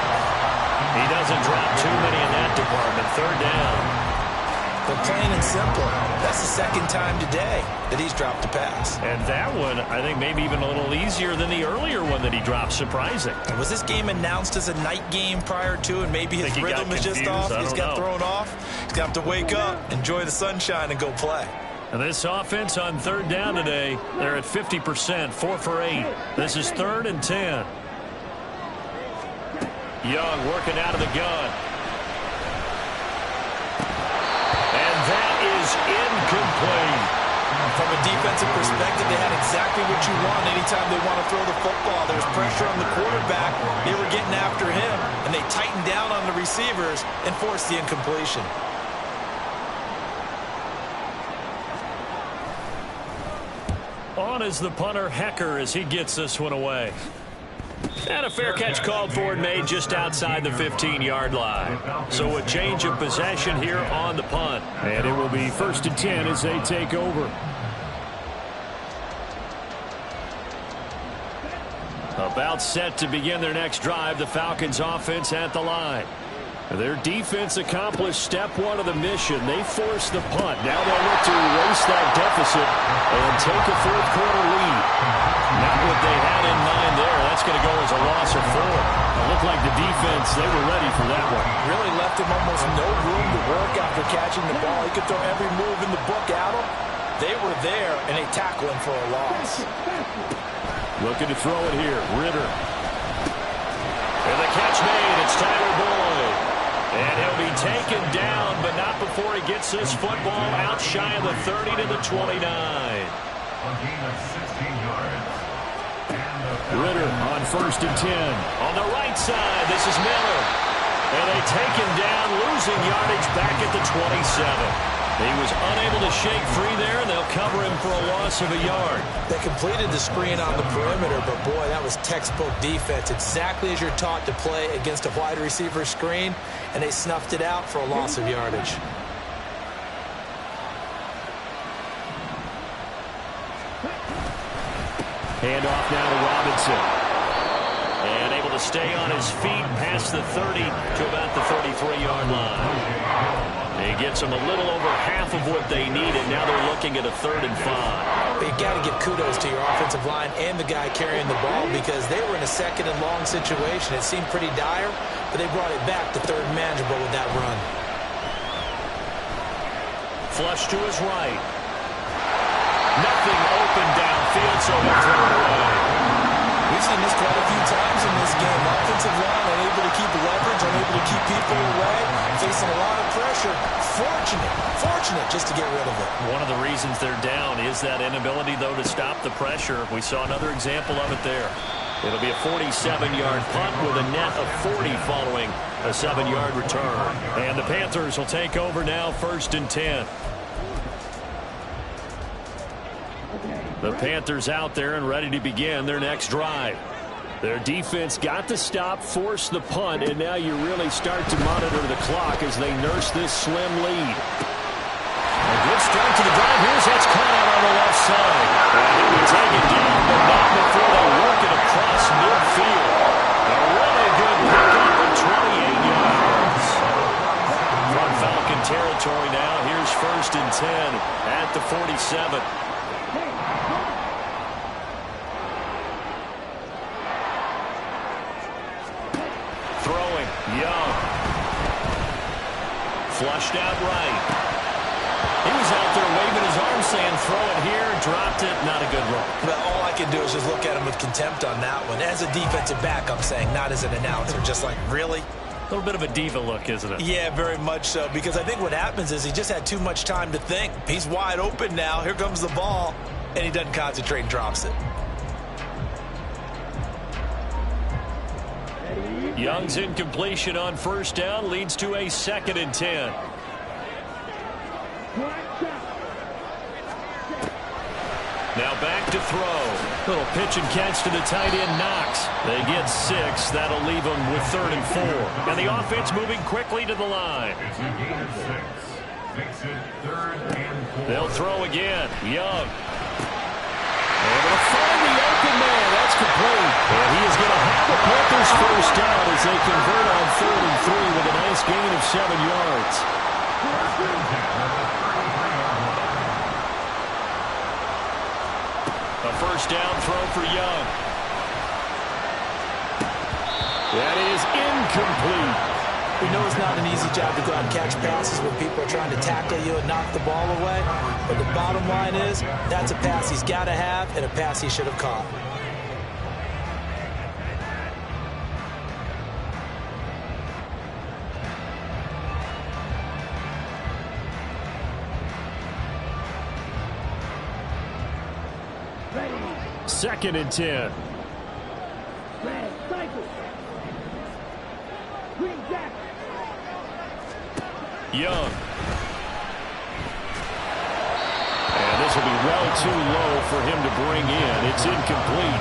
Speaker 1: He doesn't drop too many in that department. 3rd down.
Speaker 5: But plain and simple, that's the 2nd time today that he's dropped a pass.
Speaker 1: And that one, I think, maybe even a little easier than the earlier one that he dropped. Surprising.
Speaker 5: Was this game announced as a night game prior to, and maybe his rhythm is just off? He's got thrown off. He's got to wake up, enjoy the sunshine, and go play.
Speaker 1: And this offense on 3rd down today, they're at 50%, 4 for 8. This is 3rd and 10. Young working out of the gun. And that is incomplete.
Speaker 5: From a defensive perspective, they had exactly what you want anytime they want to throw the football. There's pressure on the quarterback. They were getting after him, and they tightened down on the receivers and forced the incompletion.
Speaker 1: On is the punter, Hecker, as he gets this one away. And a fair catch called for and made just outside the 15-yard line. So a change of possession here on the punt. And it will be 1st and 10 as they take over. About set to begin their next drive, the Falcons offense at the line. Their defense accomplished step 1 of the mission. They forced the punt. Now they'll look to erase that deficit and take a 4th quarter lead. Not what they had in mind there. That's going to go as a loss of 4. It looked like the defense, they were ready for that one.
Speaker 5: Really left him almost no room to work after catching the ball. He could throw every move in the book at him. They were there, and they tackle him for a loss.
Speaker 1: Looking to throw it here. Ritter. And the catch made. It's Tyler Boyd. And he'll be taken down, but not before he gets this football out shy of the 30 to the 29. Ritter on 1st and 10. On the right side, this is Miller. And they take him down, losing yardage back at the 27. He was unable to shake free there, and they'll cover him for a loss of a yard.
Speaker 5: They completed the screen on the perimeter, but boy, that was textbook defense. Exactly as you're taught to play against a wide receiver screen, and they snuffed it out for a loss of yardage.
Speaker 1: Handoff now to Robinson. And able to stay on his feet past the 30 to about the 33-yard line. He gets them a little over half of what they needed. Now they're looking at a 3rd and 5.
Speaker 5: But you got to give kudos to your offensive line and the guy carrying the ball, because they were in a 2nd and long situation. It seemed pretty dire, but they brought it back to 3rd and manageable with that run.
Speaker 1: Flush to his right. Nothing open downfield, so he'll throw it away.
Speaker 5: We've seen this quite a few times in this game. Offensive line unable to keep leverage, unable to keep people away, facing a lot of pressure. Fortunate just to get rid of it.
Speaker 1: One of the reasons they're down is that inability, though, to stop the pressure. We saw another example of it there. It'll be a 47-yard punt with a net of 40 following a 7-yard return. And the Panthers will take over now, 1st and 10. The Panthers out there and ready to begin their next drive. Their defense got the stop, forced the punt, and now you really start to monitor the clock as they nurse this slim lead. A good start to the drive. Here's that's caught out on the left side. And he'll be taken down, but not before they work it across midfield. A really good pickup of 28 yards. From Falcon territory now, here's 1st and 10 at the 47. Throwing, Young. Flushed out right. He was out there waving his arm saying, throw it here, dropped it, not a good look.
Speaker 5: Well, all I can do is just look at him with contempt on that one. As a defensive back, I'm saying, not as an announcer. Just like, really?
Speaker 1: A little bit of a diva look, isn't it?
Speaker 5: Yeah, very much so, because I think what happens is he just had too much time to think. He's wide open now. Here comes the ball, and he doesn't concentrate and drops it.
Speaker 1: Young's incompletion on 1st down leads to a 2nd and 10. Now back to throw. Little pitch and catch to the tight end, Knox. They get 6. That'll leave them with 3rd and 4. And the offense moving quickly to the line.
Speaker 2: It's a gain of 6. Makes it 3rd and 4.
Speaker 1: They'll throw again. Young. Able to find the open man. That's complete. And he is going to have the Panthers 1st down as they convert on 3rd and 3 with a nice gain of 7 yards. A 1st down throw for Young. That is incomplete.
Speaker 5: We know it's not an easy job to go out and catch passes when people are trying to tackle you and knock the ball away. But the bottom line is, that's a pass he's got to have and a pass he should have caught.
Speaker 1: Second and 10.
Speaker 3: Red, cycle. Green jack.
Speaker 1: Young. And this will be well too low for him to bring in. It's incomplete.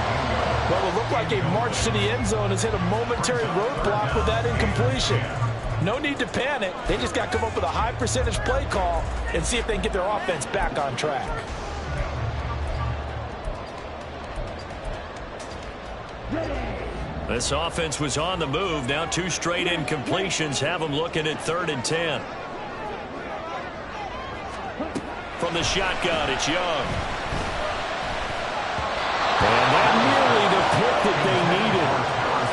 Speaker 5: Well, it looked like a march to the end zone has hit a momentary roadblock with that incompletion. No need to panic. They just got to come up with a high percentage play call and see if they can get their offense back on track.
Speaker 1: This offense was on the move. Now 2 straight incompletions have them looking at 3rd and 10. From the shotgun, it's Young. And that nearly the pick that they needed.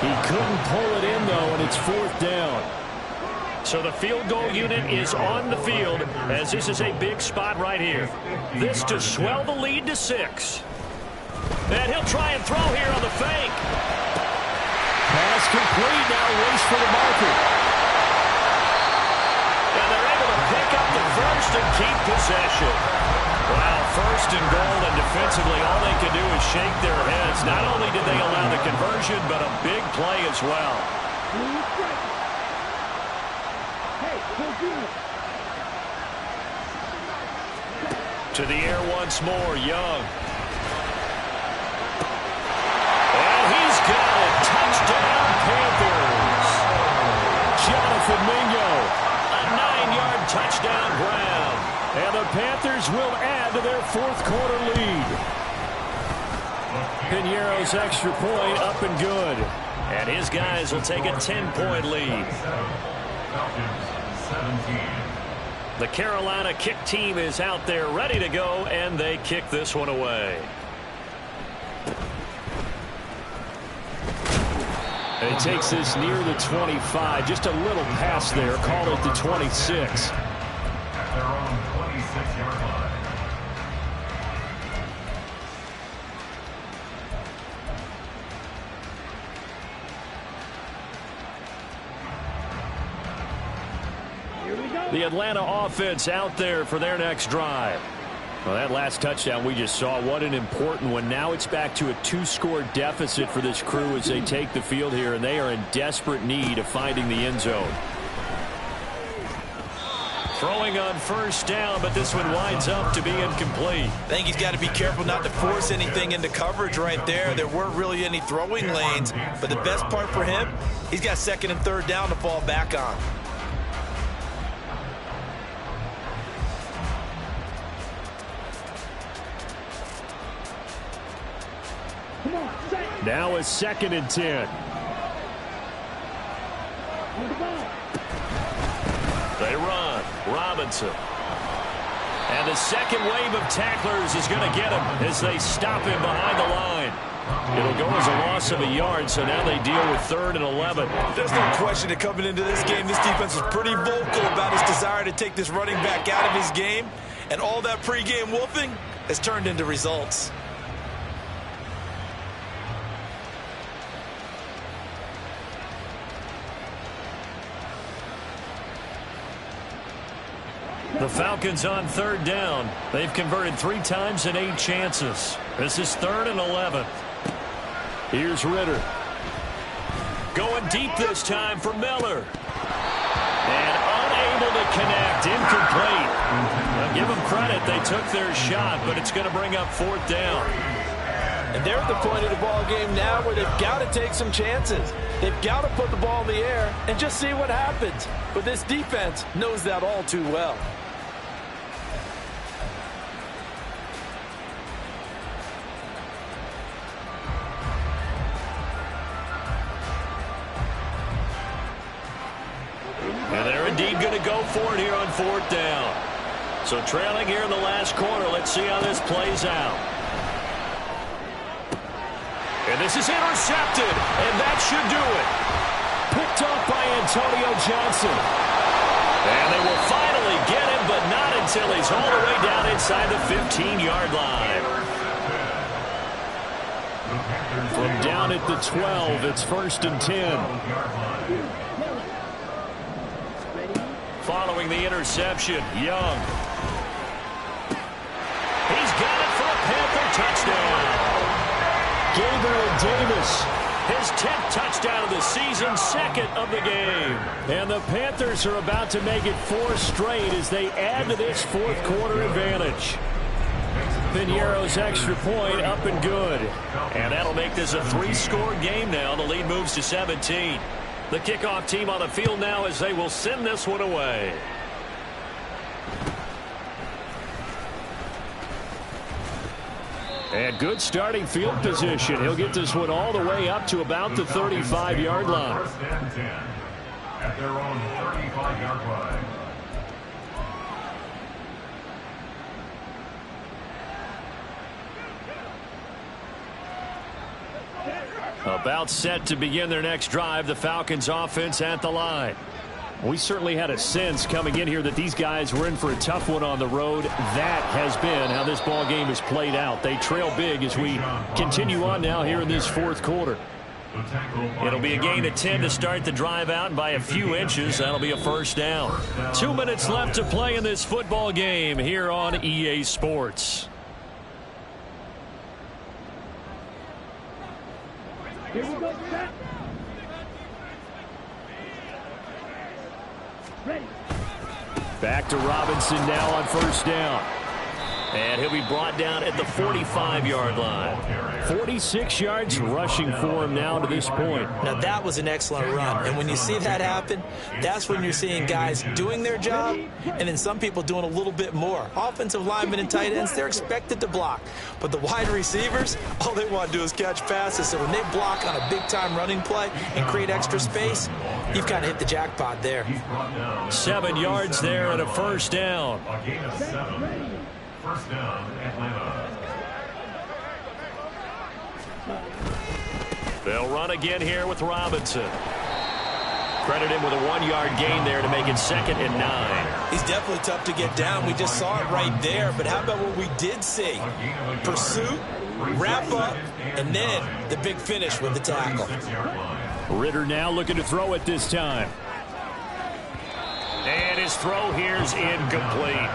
Speaker 1: He couldn't pull it in, though, and it's 4th down. So the field goal unit is on the field as this is a big spot right here. This to swell the lead to 6. And he'll try and throw here on the fake. Pass complete, now race for the marker. And they're able to pick up the first and keep possession. Wow, 1st and goal, and defensively all they can do is shake their heads. Not only did they allow the conversion, but a big play as well. To the air once more, Young. And he's got it. Touchdown, Panthers. Jonathan Mingo, a 9-yard touchdown grab. And the Panthers will add to their 4th quarter lead. Piñeiro's extra point up and good. And his guys will take a 10-point lead.
Speaker 2: Falcons 17.
Speaker 1: The Carolina kick team is out there ready to go, and they kick this one away. And it takes this near the 25, just a little pass there, call it the 26.
Speaker 2: At their own 26-yard line.
Speaker 1: The Atlanta offense out there for their next drive. Well, that last touchdown we just saw, what an important one. Now it's back to a 2-score deficit for this crew as they take the field here, and they are in desperate need of finding the end zone. Throwing on first down, but this one winds up to be incomplete.
Speaker 5: I think he's got to be careful not to force anything into coverage right there. There weren't really any throwing lanes, but the best part for him, he's got second and third down to fall back on.
Speaker 1: Now a 2nd and 10. They run. Robinson. And the second wave of tacklers is going to get him as they stop him behind the line. It'll go as a loss of a yard, so now they deal with 3rd and 11.
Speaker 5: There's no question that coming into this game, this defense was pretty vocal about his desire to take this running back out of his game. And all that pregame wolfing has turned into results.
Speaker 1: The Falcons on 3rd down. They've converted 3 times in 8 chances. This is 3rd and 11. Here's Ritter. Going deep this time for Miller. And unable to connect. Incomplete. Now give them credit. They took their shot, but it's going to bring up 4th down.
Speaker 5: And they're at the point of the ball game now where they've got to take some chances. They've got to put the ball in the air and just see what happens. But this defense knows that all too well.
Speaker 1: And they're indeed going to go for it here on 4th down. So trailing here in the last quarter. Let's see how this plays out. And this is intercepted, and that should do it. Picked off by Antonio Johnson. And they will finally get him, but not until he's all the way down inside the 15-yard line. From down at the 12, it's 1st and 10. Following the interception, Young. He's got it for a Panther touchdown. Gabriel Davis, his 10th touchdown of the season, 2nd of the game. And the Panthers are about to make it 4 straight as they add to this 4th quarter advantage. Piñeiro's extra point up and good. And that'll make this a 3-score game now. The lead moves to 17. The kickoff team on the field now as they will send this one away. And good starting field position. He'll get this one all the way up to about the 35-yard line.
Speaker 2: 1st and 10 at their own 35-yard line.
Speaker 1: About set to begin their next drive, the Falcons offense at the line. We certainly had a sense coming in here that these guys were in for a tough one on the road. That has been how this ball game has played out. They trail big as we continue on now here in this 4th quarter. It'll be a gain of 10 to start the drive out, and by a few inches, that'll be a 1st down. 2 minutes left to play in this football game here on EA Sports.
Speaker 3: Here we go, set. Ready.
Speaker 1: Back to Robinson now on 1st down. And he'll be brought down at the 45-yard line. 46 yards rushing for him now to this point.
Speaker 5: Now that was an excellent run. And when you see that happen, that's when you're seeing guys doing their job and then some people doing a little bit more. Offensive linemen and tight ends, they're expected to block. But the wide receivers, all they want to do is catch passes. So when they block on a big-time running play and create extra space, you've kind of hit the jackpot there.
Speaker 1: 7 yards there and a 1st down.
Speaker 2: A gain of 7. 1st down, Atlanta.
Speaker 1: They'll run again here with Robinson. Credit him with a 1-yard gain there to make it 2nd and 9.
Speaker 5: He's definitely tough to get down. We just saw it right there. But how about what we did see? Pursuit, wrap up, and then the big finish with the tackle.
Speaker 1: Ritter now looking to throw it this time. And his his throw here's incomplete.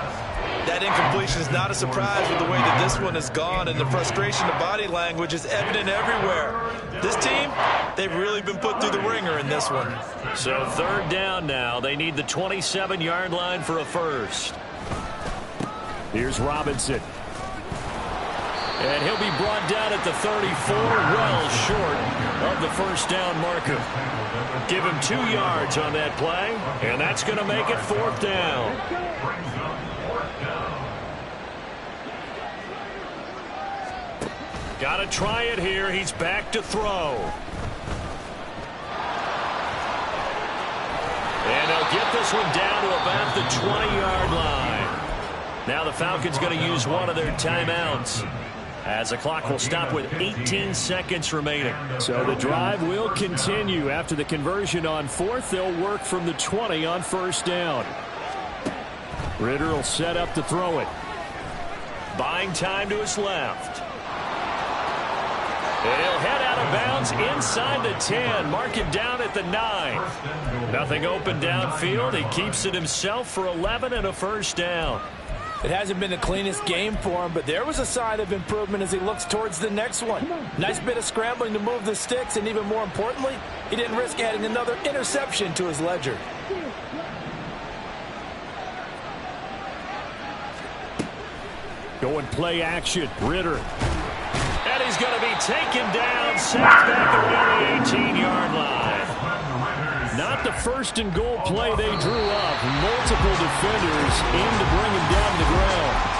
Speaker 4: That incompletion is not a surprise with the way that this one has gone, and the frustration of body language is evident everywhere. This team, they've really been put through the ringer in this one.
Speaker 1: So third down now. They need the 27-yard line for a first. Here's Robinson. And he'll be brought down at the 34, well short of the first down marker. Give him 2 yards on that play, and that's going to make it fourth down. Got to try it here. He's back to throw. And they'll get this one down to about the 20-yard line. Now the Falcons going to use one of their timeouts, as the clock will stop with 18 seconds remaining. So the drive will continue. After the conversion on fourth, they'll work from the 20 on first down. Ritter will set up to throw it. Buying time to his left. And he'll head out of bounds inside the 10. Mark it down at the 9. Nothing open downfield. He keeps it himself for 11 and a first down.
Speaker 5: It hasn't been the cleanest game for him, but there was a sign of improvement as he looks towards the next one. Nice bit of scrambling to move the sticks, and even more importantly, he didn't risk adding another interception to his ledger.
Speaker 1: Going play action. Ritter. And he's going to be taken down, sacked back around the 18-yard line. Not the first and goal play they drew up. Multiple defenders in to bring him down to the ground.